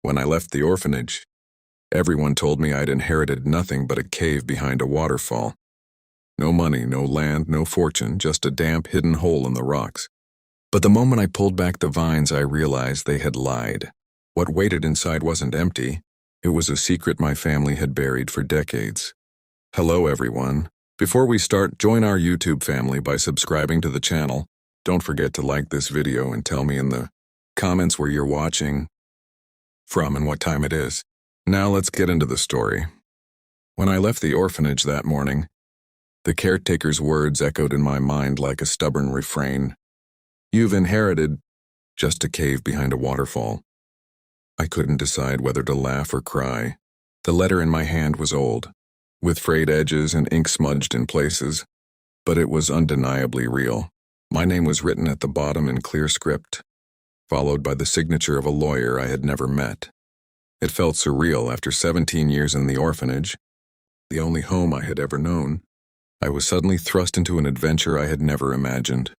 When I left the orphanage, everyone told me I'd inherited nothing but a cave behind a waterfall. No money, no land, no fortune, just a damp, hidden hole in the rocks. But the moment I pulled back the vines, I realized they had lied. What waited inside wasn't empty. It was a secret my family had buried for decades. Hello, everyone. Before we start, join our YouTube family by subscribing to the channel. Don't forget to like this video and tell me in the comments where you're watching from and what time it is. Now let's get into the story. When I left the orphanage that morning, the caretaker's words echoed in my mind like a stubborn refrain. You've inherited just a cave behind a waterfall. I couldn't decide whether to laugh or cry. The letter in my hand was old, with frayed edges and ink smudged in places, but it was undeniably real. My name was written at the bottom in clear script, followed by the signature of a lawyer I had never met. It felt surreal after 17 years in the orphanage, the only home I had ever known. I was suddenly thrust into an adventure I had never imagined.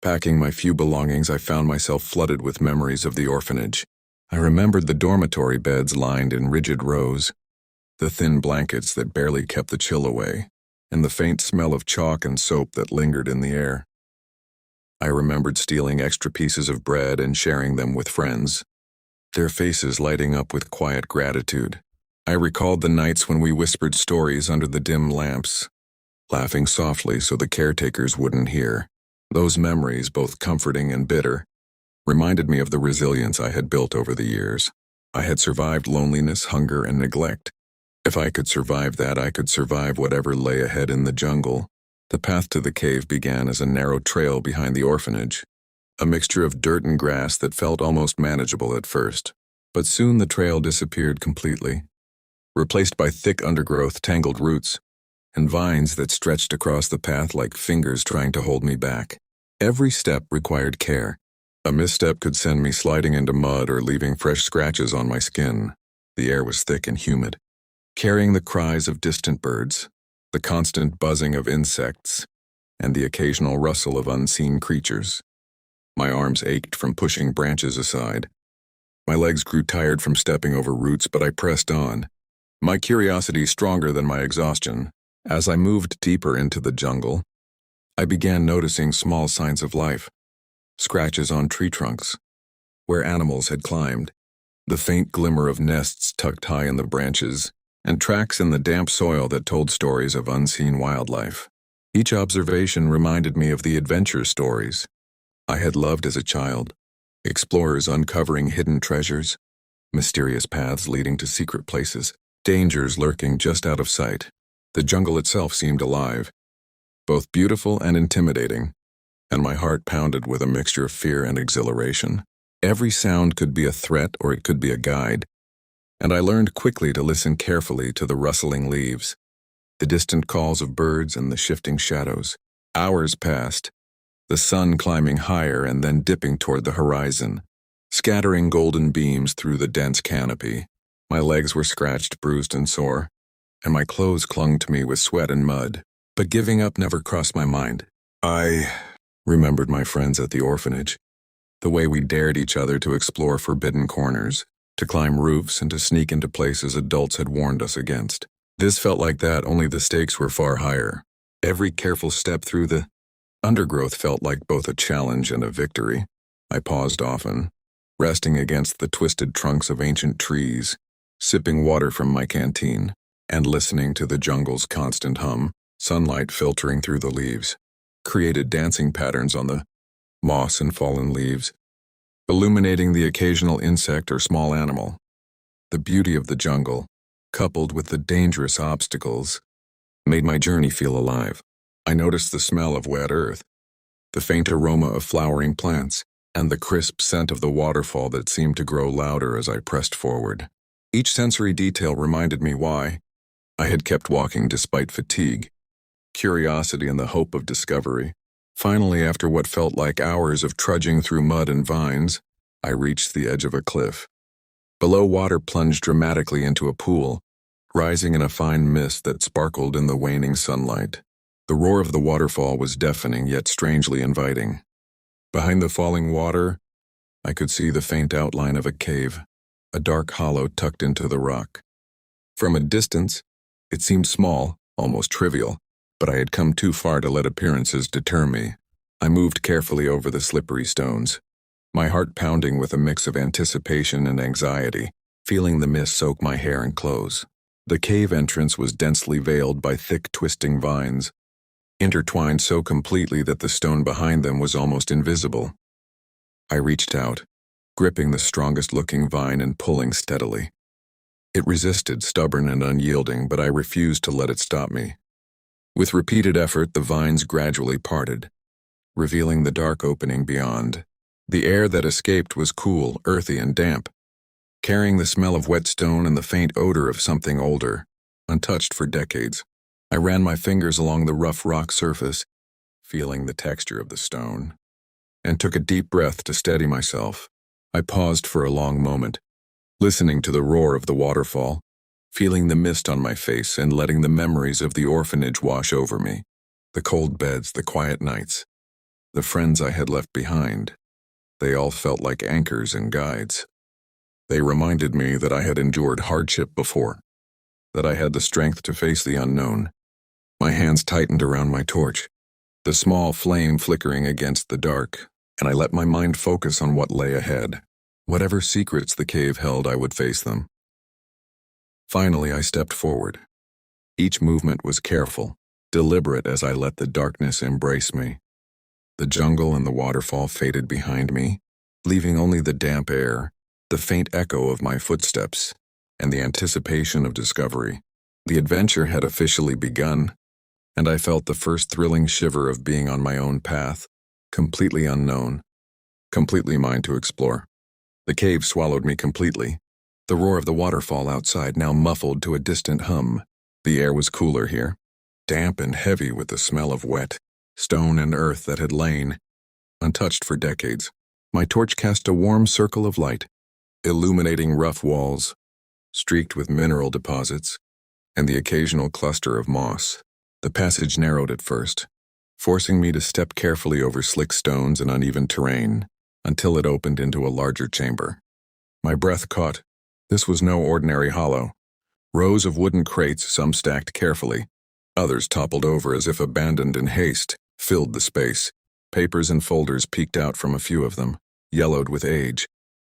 Packing my few belongings, I found myself flooded with memories of the orphanage. I remembered the dormitory beds lined in rigid rows, the thin blankets that barely kept the chill away, and the faint smell of chalk and soap that lingered in the air. I remembered stealing extra pieces of bread and sharing them with friends, their faces lighting up with quiet gratitude. I recalled the nights when we whispered stories under the dim lamps, laughing softly so the caretakers wouldn't hear. Those memories, both comforting and bitter, reminded me of the resilience I had built over the years. I had survived loneliness, hunger, and neglect. If I could survive that, I could survive whatever lay ahead in the jungle. The path to the cave began as a narrow trail behind the orphanage, a mixture of dirt and grass that felt almost manageable at first. But soon the trail disappeared completely, replaced by thick undergrowth, tangled roots, and vines that stretched across the path like fingers trying to hold me back. Every step required care. A misstep could send me sliding into mud or leaving fresh scratches on my skin. The air was thick and humid, carrying the cries of distant birds, the constant buzzing of insects, and the occasional rustle of unseen creatures. My arms ached from pushing branches aside. My legs grew tired from stepping over roots, but I pressed on, my curiosity stronger than my exhaustion. As I moved deeper into the jungle, I began noticing small signs of life. Scratches on tree trunks, where animals had climbed, the faint glimmer of nests tucked high in the branches, and tracks in the damp soil that told stories of unseen wildlife. Each observation reminded me of the adventure stories I had loved as a child, explorers uncovering hidden treasures, mysterious paths leading to secret places, dangers lurking just out of sight. The jungle itself seemed alive, both beautiful and intimidating, and my heart pounded with a mixture of fear and exhilaration. Every sound could be a threat or it could be a guide, and I learned quickly to listen carefully to the rustling leaves, the distant calls of birds, and the shifting shadows. Hours passed, the sun climbing higher and then dipping toward the horizon, scattering golden beams through the dense canopy. My legs were scratched, bruised, and sore, and my clothes clung to me with sweat and mud. But giving up never crossed my mind. I remembered my friends at the orphanage, the way we dared each other to explore forbidden corners, to climb roofs, and to sneak into places adults had warned us against. This felt like that, only the stakes were far higher. Every careful step through the undergrowth felt like both a challenge and a victory. I paused often, resting against the twisted trunks of ancient trees, sipping water from my canteen, and listening to the jungle's constant hum. Sunlight filtering through the leaves created dancing patterns on the moss and fallen leaves, illuminating the occasional insect or small animal. The beauty of the jungle, coupled with the dangerous obstacles, made my journey feel alive. I noticed the smell of wet earth, the faint aroma of flowering plants, and the crisp scent of the waterfall that seemed to grow louder as I pressed forward. Each sensory detail reminded me why I had kept walking despite fatigue, curiosity, and the hope of discovery. Finally, after what felt like hours of trudging through mud and vines, I reached the edge of a cliff. Below, water plunged dramatically into a pool, rising in a fine mist that sparkled in the waning sunlight. The roar of the waterfall was deafening yet strangely inviting. Behind the falling water, I could see the faint outline of a cave, a dark hollow tucked into the rock. From a distance, it seemed small, almost trivial, but I had come too far to let appearances deter me. I moved carefully over the slippery stones, my heart pounding with a mix of anticipation and anxiety, feeling the mist soak my hair and clothes. The cave entrance was densely veiled by thick, twisting vines, intertwined so completely that the stone behind them was almost invisible. I reached out, gripping the strongest-looking vine and pulling steadily. It resisted, stubborn and unyielding, but I refused to let it stop me. With repeated effort, the vines gradually parted, revealing the dark opening beyond. The air that escaped was cool, earthy, and damp, carrying the smell of wet stone and the faint odor of something older, untouched for decades. I ran my fingers along the rough rock surface, feeling the texture of the stone, and took a deep breath to steady myself. I paused for a long moment, listening to the roar of the waterfall, feeling the mist on my face and letting the memories of the orphanage wash over me. The cold beds, the quiet nights, the friends I had left behind. They all felt like anchors and guides. They reminded me that I had endured hardship before, that I had the strength to face the unknown. My hands tightened around my torch, the small flame flickering against the dark, and I let my mind focus on what lay ahead. Whatever secrets the cave held, I would face them. Finally, I stepped forward. Each movement was careful, deliberate as I let the darkness embrace me. The jungle and the waterfall faded behind me, leaving only the damp air, the faint echo of my footsteps, and the anticipation of discovery. The adventure had officially begun, and I felt the first thrilling shiver of being on my own path, completely unknown, completely mine to explore. The cave swallowed me completely, the roar of the waterfall outside now muffled to a distant hum. The air was cooler here, damp and heavy with the smell of wet stone and earth that had lain, untouched for decades. My torch cast a warm circle of light, illuminating rough walls, streaked with mineral deposits, and the occasional cluster of moss. The passage narrowed at first, forcing me to step carefully over slick stones and uneven terrain, until it opened into a larger chamber. My breath caught. This was no ordinary hollow. Rows of wooden crates, some stacked carefully, others toppled over as if abandoned in haste, filled the space. Papers and folders peeked out from a few of them, yellowed with age,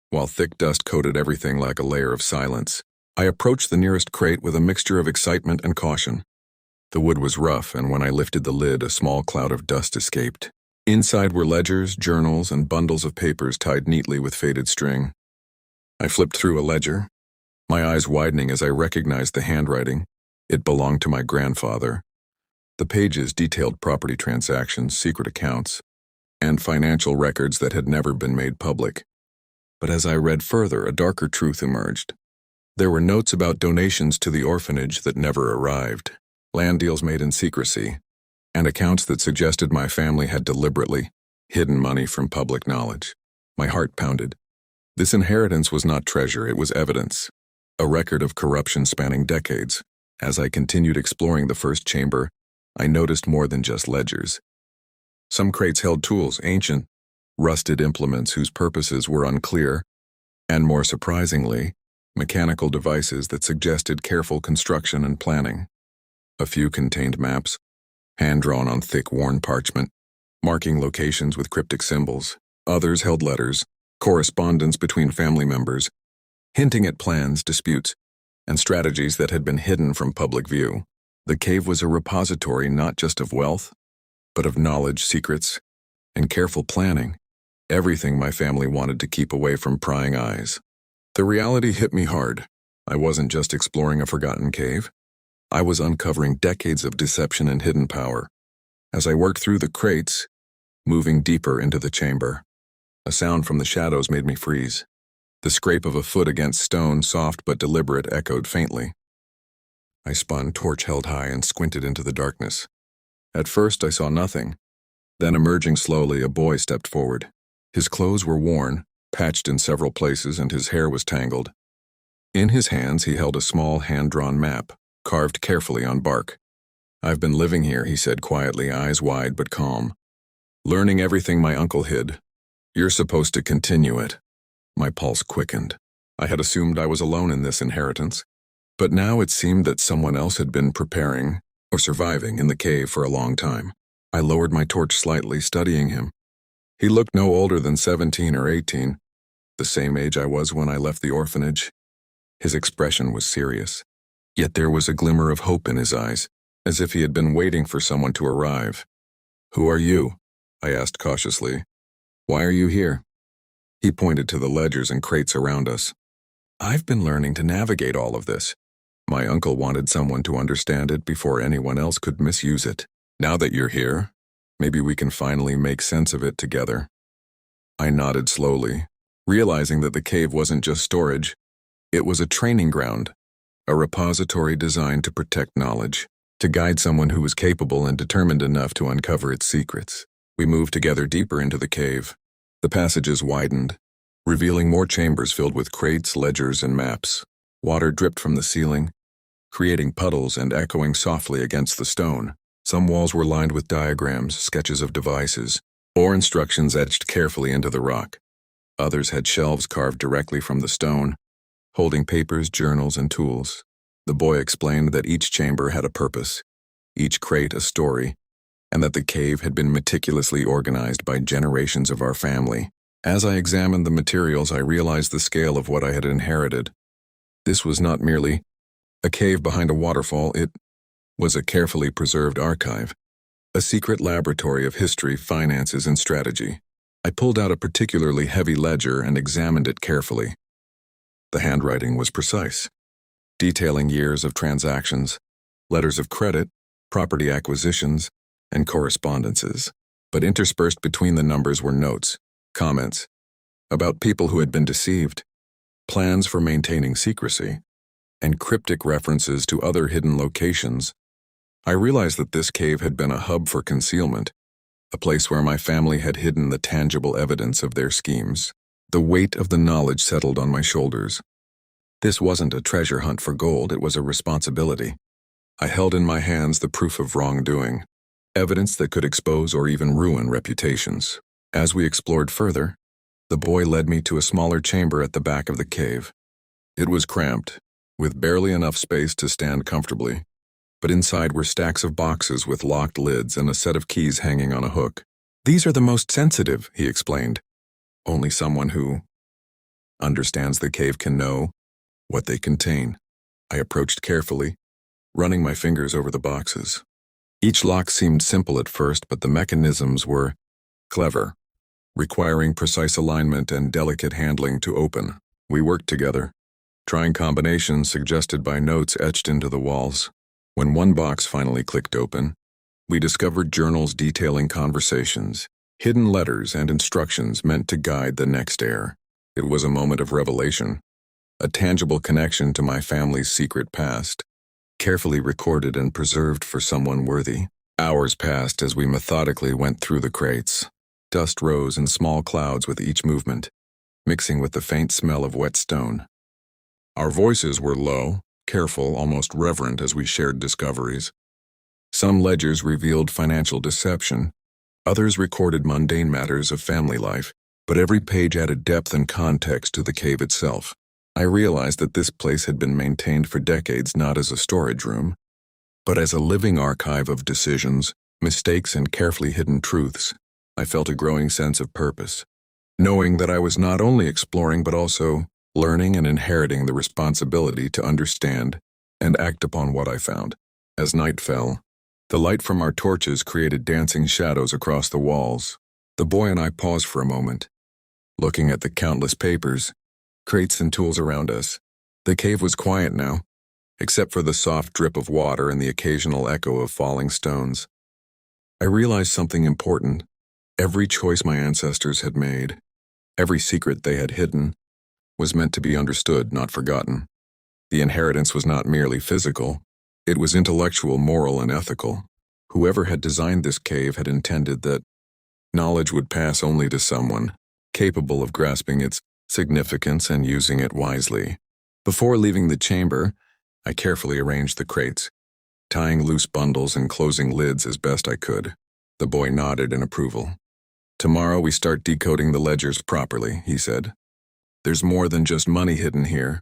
while thick dust coated everything like a layer of silence. I approached the nearest crate with a mixture of excitement and caution. The wood was rough, and when I lifted the lid, a small cloud of dust escaped. Inside were ledgers, journals, and bundles of papers tied neatly with faded string. I flipped through a ledger, my eyes widening as I recognized the handwriting. It belonged to my grandfather. The pages detailed property transactions, secret accounts, and financial records that had never been made public. But as I read further, a darker truth emerged. There were notes about donations to the orphanage that never arrived, land deals made in secrecy, and accounts that suggested my family had deliberately hidden money from public knowledge. My heart pounded. This inheritance was not treasure, it was evidence, a record of corruption spanning decades. As I continued exploring the first chamber, I noticed more than just ledgers. Some crates held tools, ancient, rusted implements whose purposes were unclear, and more surprisingly, mechanical devices that suggested careful construction and planning. A few contained maps, hand-drawn on thick, worn parchment, marking locations with cryptic symbols. Others held letters, correspondence between family members, hinting at plans, disputes, and strategies that had been hidden from public view. The cave was a repository not just of wealth, but of knowledge, secrets, and careful planning. Everything my family wanted to keep away from prying eyes. The reality hit me hard. I wasn't just exploring a forgotten cave. I was uncovering decades of deception and hidden power. As I worked through the crates, moving deeper into the chamber, a sound from the shadows made me freeze. The scrape of a foot against stone, soft but deliberate, echoed faintly. I spun, torch held high, and squinted into the darkness. At first, I saw nothing. Then, emerging slowly, a boy stepped forward. His clothes were worn, patched in several places, and his hair was tangled. In his hands, he held a small hand-drawn map, carved carefully on bark. "I've been living here," he said quietly, eyes wide but calm. "Learning everything my uncle hid. You're supposed to continue it." My pulse quickened. I had assumed I was alone in this inheritance, but now it seemed that someone else had been preparing or surviving in the cave for a long time. I lowered my torch slightly, studying him. He looked no older than 17 or 18, the same age I was when I left the orphanage. His expression was serious, yet there was a glimmer of hope in his eyes, as if he had been waiting for someone to arrive. "Who are you?" I asked cautiously. "Why are you here?" He pointed to the ledgers and crates around us. "I've been learning to navigate all of this. My uncle wanted someone to understand it before anyone else could misuse it. Now that you're here, maybe we can finally make sense of it together." I nodded slowly, realizing that the cave wasn't just storage. It was a training ground, a repository designed to protect knowledge, to guide someone who was capable and determined enough to uncover its secrets. We moved together deeper into the cave. The passages widened, revealing more chambers filled with crates, ledgers, and maps. Water dripped from the ceiling, creating puddles and echoing softly against the stone. Some walls were lined with diagrams, sketches of devices, or instructions etched carefully into the rock. Others had shelves carved directly from the stone, holding papers, journals, and tools. The boy explained that each chamber had a purpose, each crate a story, and that the cave had been meticulously organized by generations of our family. As I examined the materials, I realized the scale of what I had inherited. This was not merely a cave behind a waterfall, it was a carefully preserved archive, a secret laboratory of history, finances, and strategy. I pulled out a particularly heavy ledger and examined it carefully. The handwriting was precise, detailing years of transactions, letters of credit, property acquisitions, and correspondences. But interspersed between the numbers were notes, comments about people who had been deceived, plans for maintaining secrecy, and cryptic references to other hidden locations. I realized that this cave had been a hub for concealment, a place where my family had hidden the tangible evidence of their schemes. The weight of the knowledge settled on my shoulders. This wasn't a treasure hunt for gold, it was a responsibility. I held in my hands the proof of wrongdoing, evidence that could expose or even ruin reputations. As we explored further, the boy led me to a smaller chamber at the back of the cave. It was cramped, with barely enough space to stand comfortably, but inside were stacks of boxes with locked lids and a set of keys hanging on a hook. "These are the most sensitive," he explained. "Only someone who understands the cave can know what they contain." I approached carefully, running my fingers over the boxes. Each lock seemed simple at first, but the mechanisms were clever, requiring precise alignment and delicate handling to open. We worked together, trying combinations suggested by notes etched into the walls. When one box finally clicked open, we discovered journals detailing conversations, hidden letters, and instructions meant to guide the next heir. It was a moment of revelation, a tangible connection to my family's secret past, carefully recorded and preserved for someone worthy. Hours passed as we methodically went through the crates. Dust rose in small clouds with each movement, mixing with the faint smell of wet stone. Our voices were low, careful, almost reverent as we shared discoveries. Some ledgers revealed financial deception, others recorded mundane matters of family life, but every page added depth and context to the cave itself. I realized that this place had been maintained for decades not as a storage room, but as a living archive of decisions, mistakes, and carefully hidden truths. I felt a growing sense of purpose, knowing that I was not only exploring but also learning and inheriting the responsibility to understand and act upon what I found. As night fell, the light from our torches created dancing shadows across the walls. The boy and I paused for a moment, looking at the countless papers, crates, and tools around us. The cave was quiet now, except for the soft drip of water and the occasional echo of falling stones. I realized something important. Every choice my ancestors had made, every secret they had hidden, was meant to be understood, not forgotten. The inheritance was not merely physical, it was intellectual, moral, and ethical. Whoever had designed this cave had intended that knowledge would pass only to someone capable of grasping its significance and using it wisely. Before leaving the chamber, I carefully arranged the crates, tying loose bundles and closing lids as best I could. The boy nodded in approval. "Tomorrow we start decoding the ledgers properly," he said. There's more than just money hidden here.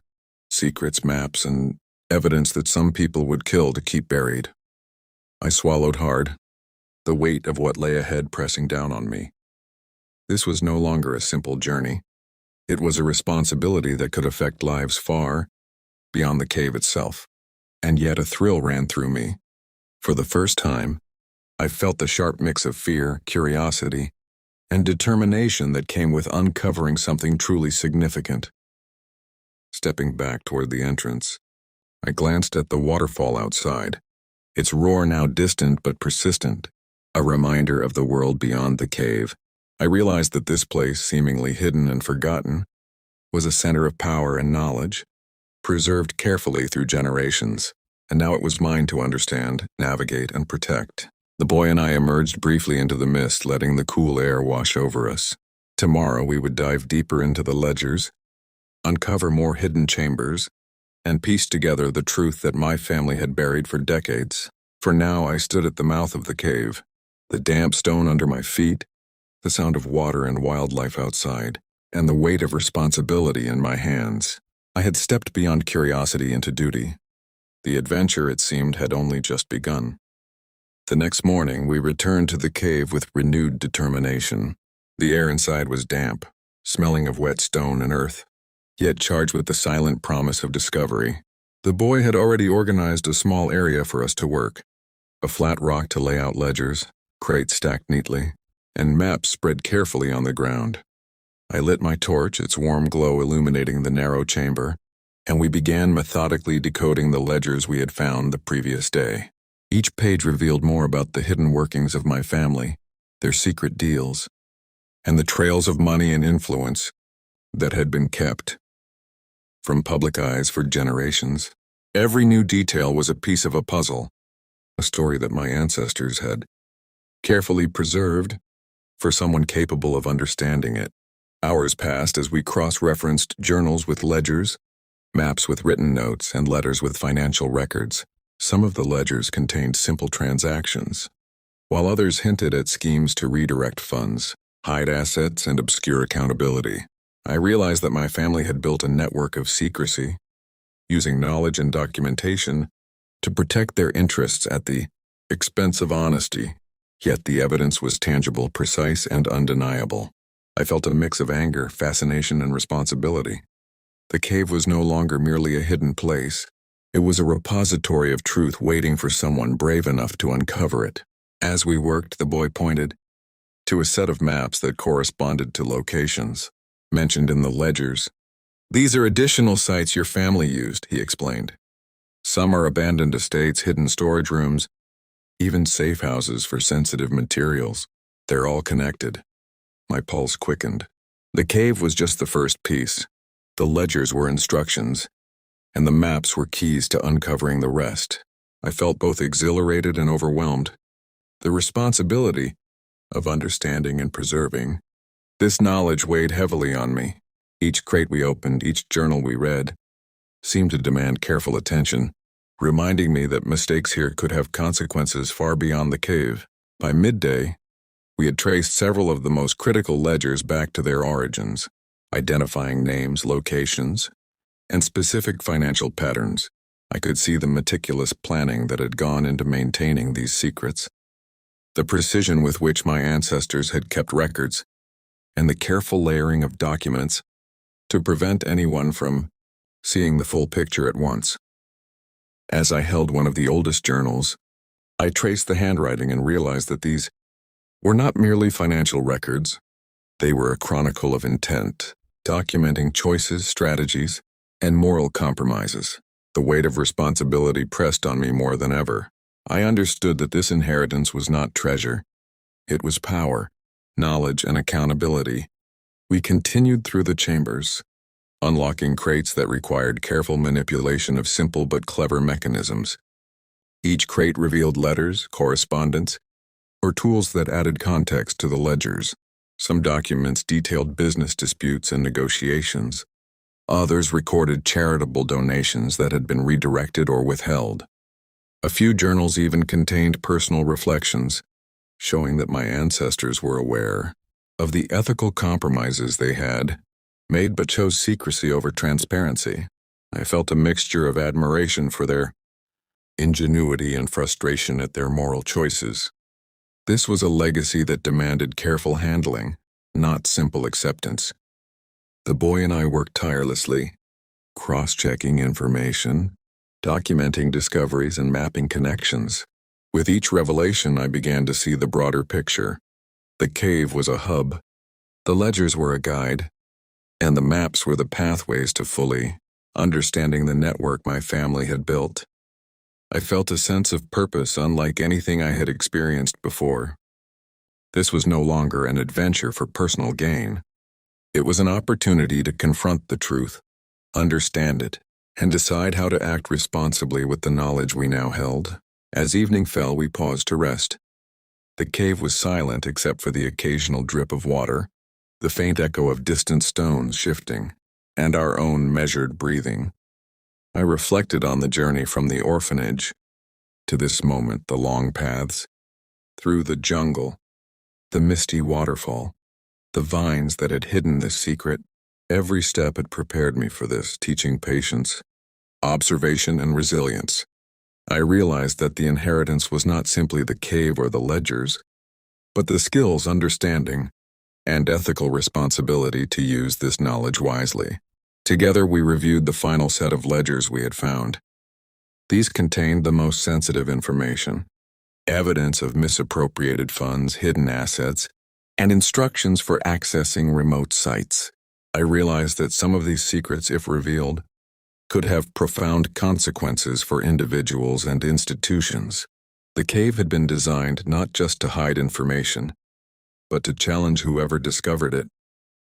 Secrets, maps, and evidence that some people would kill to keep buried. I swallowed hard, the weight of what lay ahead pressing down on me. This was no longer a simple journey. It was a responsibility that could affect lives far beyond the cave itself. And yet a thrill ran through me. For the first time, I felt the sharp mix of fear, curiosity, and determination that came with uncovering something truly significant. Stepping back toward the entrance, I glanced at the waterfall outside, its roar now distant but persistent, a reminder of the world beyond the cave. I realized that this place, seemingly hidden and forgotten, was a center of power and knowledge, preserved carefully through generations, and now it was mine to understand, navigate, and protect. The boy and I emerged briefly into the mist, letting the cool air wash over us. Tomorrow we would dive deeper into the ledgers, uncover more hidden chambers, and piece together the truth that my family had buried for decades. For now I stood at the mouth of the cave, the damp stone under my feet, the sound of water and wildlife outside, and the weight of responsibility in my hands. I had stepped beyond curiosity into duty. The adventure, it seemed, had only just begun. The next morning, we returned to the cave with renewed determination. The air inside was damp, smelling of wet stone and earth, yet charged with the silent promise of discovery. The boy had already organized a small area for us to work, a flat rock to lay out ledgers, crates stacked neatly, and maps spread carefully on the ground. I lit my torch, its warm glow illuminating the narrow chamber, and we began methodically decoding the ledgers we had found the previous day. Each page revealed more about the hidden workings of my family, their secret deals, and the trails of money and influence that had been kept from public eyes for generations. Every new detail was a piece of a puzzle, a story that my ancestors had carefully preserved for someone capable of understanding it. Hours passed as we cross-referenced journals with ledgers, maps with written notes, and letters with financial records. Some of the ledgers contained simple transactions, while others hinted at schemes to redirect funds, hide assets, and obscure accountability. I realized that my family had built a network of secrecy, using knowledge and documentation to protect their interests at the expense of honesty. Yet the evidence was tangible, precise, and undeniable. I felt a mix of anger, fascination, and responsibility. The cave was no longer merely a hidden place. It was a repository of truth waiting for someone brave enough to uncover it. As we worked, the boy pointed to a set of maps that corresponded to locations mentioned in the ledgers. "These are additional sites your family used," he explained. "Some are abandoned estates, hidden storage rooms, even safe houses for sensitive materials. They're all connected." My pulse quickened. The cave was just the first piece. The ledgers were instructions, and the maps were keys to uncovering the rest. I felt both exhilarated and overwhelmed. The responsibility of understanding and preserving this knowledge weighed heavily on me. Each crate we opened, each journal we read, seemed to demand careful attention, reminding me that mistakes here could have consequences far beyond the cave. By midday, we had traced several of the most critical ledgers back to their origins, identifying names, locations, and specific financial patterns. I could see the meticulous planning that had gone into maintaining these secrets, the precision with which my ancestors had kept records, and the careful layering of documents to prevent anyone from seeing the full picture at once. As I held one of the oldest journals, I traced the handwriting and realized that these were not merely financial records. They were a chronicle of intent, documenting choices, strategies, and moral compromises. The weight of responsibility pressed on me more than ever. I understood that this inheritance was not treasure. It was power, knowledge, and accountability. We continued through the chambers, unlocking crates that required careful manipulation of simple but clever mechanisms. Each crate revealed letters, correspondence, or tools that added context to the ledgers. Some documents detailed business disputes and negotiations. Others recorded charitable donations that had been redirected or withheld. A few journals even contained personal reflections, showing that my ancestors were aware of the ethical compromises they had made but chose secrecy over transparency. I felt a mixture of admiration for their ingenuity and frustration at their moral choices. This was a legacy that demanded careful handling, not simple acceptance. The boy and I worked tirelessly, cross-checking information, documenting discoveries, and mapping connections. With each revelation, I began to see the broader picture. The cave was a hub, the ledgers were a guide, and the maps were the pathways to fully understanding the network my family had built. I felt a sense of purpose unlike anything I had experienced before. This was no longer an adventure for personal gain. It was an opportunity to confront the truth, understand it, and decide how to act responsibly with the knowledge we now held. As evening fell, we paused to rest. The cave was silent except for the occasional drip of water, the faint echo of distant stones shifting, and our own measured breathing. I reflected on the journey from the orphanage to this moment, the long paths, through the jungle, the misty waterfall, the vines that had hidden this secret. Every step had prepared me for this, teaching patience, observation, and resilience. I realized that the inheritance was not simply the cave or the ledgers, but the skills, understanding, and ethical responsibility to use this knowledge wisely. Together we reviewed the final set of ledgers we had found. These contained the most sensitive information, evidence of misappropriated funds, hidden assets, and instructions for accessing remote sites. I realized that some of these secrets, if revealed, could have profound consequences for individuals and institutions. The cave had been designed not just to hide information, but to challenge whoever discovered it,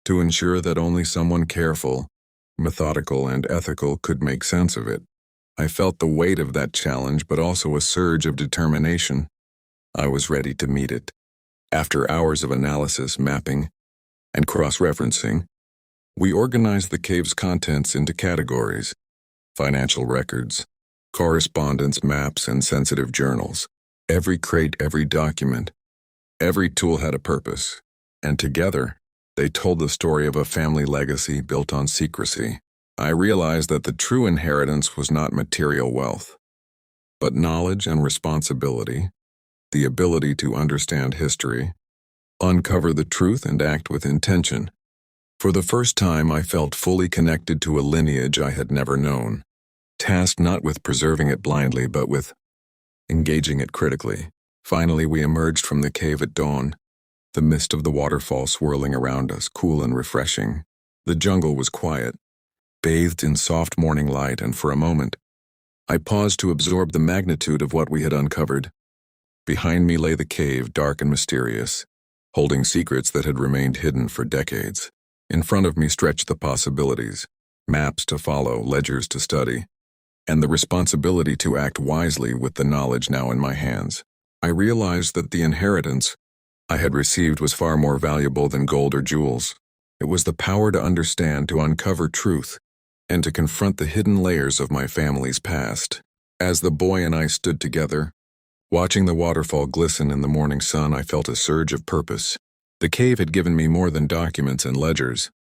to ensure that only someone careful, methodical, and ethical could make sense of it. I felt the weight of that challenge, but also a surge of determination. I was ready to meet it. After hours of analysis, mapping, and cross-referencing, we organized the cave's contents into categories: financial records, correspondence, maps, and sensitive journals. Every crate, every document, every tool had a purpose, and together, they told the story of a family legacy built on secrecy. I realized that the true inheritance was not material wealth, but knowledge and responsibility, the ability to understand history, uncover the truth, and act with intention. For the first time, I felt fully connected to a lineage I had never known, tasked not with preserving it blindly, but with engaging it critically. Finally, we emerged from the cave at dawn, the mist of the waterfall swirling around us, cool and refreshing. The jungle was quiet, bathed in soft morning light, and for a moment, I paused to absorb the magnitude of what we had uncovered. Behind me lay the cave, dark and mysterious, holding secrets that had remained hidden for decades. In front of me stretched the possibilities, maps to follow, ledgers to study, and the responsibility to act wisely with the knowledge now in my hands. I realized that the inheritance I had received was far more valuable than gold or jewels. It was the power to understand, to uncover truth, and to confront the hidden layers of my family's past. As the boy and I stood together, watching the waterfall glisten in the morning sun, I felt a surge of purpose. The cave had given me more than documents and ledgers.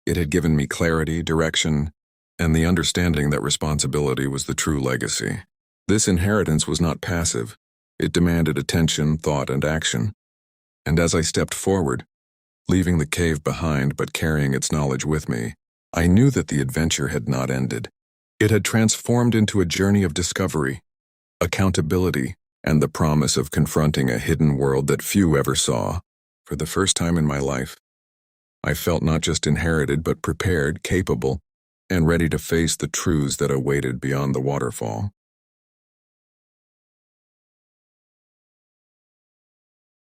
It had given me clarity, direction, and the understanding that responsibility was the true legacy. This inheritance was not passive. It demanded attention, thought, and action. And as I stepped forward, leaving the cave behind but carrying its knowledge with me, I knew that the adventure had not ended. It had transformed into a journey of discovery, accountability, and the promise of confronting a hidden world that few ever saw. For the first time in my life, I felt not just inherited but prepared, capable, and ready to face the truths that awaited beyond the waterfall.